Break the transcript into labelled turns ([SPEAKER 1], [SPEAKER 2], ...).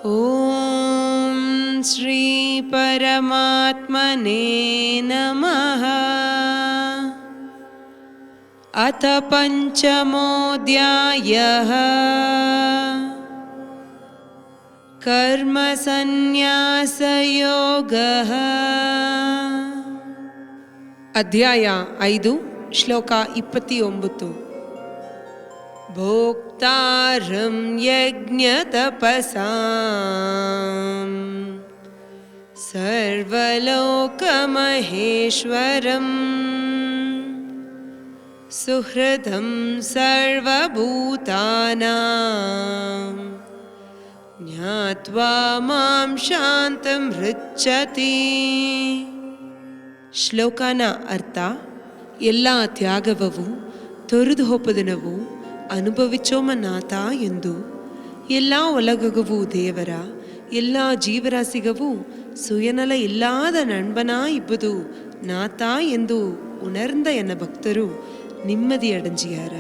[SPEAKER 1] ಓಂ ಶ್ರೀ ಪರಮಾತ್ಮನೇ ನಮಃ. ಅಥ ಪಂಚಮೋಧ್ಯಾಯಃ ಕರ್ಮ ಸನ್ಯಾಸ ಯೋಗಃ. ಅಧ್ಯಾಯ 5 ಶ್ಲೋಕ 29. ಭೋಕ್ತಾರಂ ಯಜ್ಞ ತಪಸಾಂ ಸರ್ವಲೋಕಮಹೇಶ್ವರಂ ಸುಹೃದಂ ಸರ್ವಭೂತಾನಾಂ ಜ್ಞಾತ್ವಾ ಮಾಂ ಶಾಂತಂ ಹೃಚ್ಛತಿ. ಶ್ಲೋಕನ ಅರ್ಥ: ಎಲ್ಲ ತ್ಯಾಗವವು ತೊರೆದು ಹೋಪದನವು ಅನುಭವಿಸೋಮನಾಥ ಎಂದು. ಎಲ್ಲ ಒಲಗವು ದೇವರ, ಎಲ್ಲ ಜೀವರಾಶಿಗವು ಸುಯನಲ ಇಲ್ಲಾದ ನண்பನ ಇಬ್ಬುದು ನಾಥ ಎಂದು ಉಣರ್ந்த ಎನ್ನ ಭಕ್ತರು ನಿಮ್ಮದಿ ಅಡಂಜಿಯಾರ.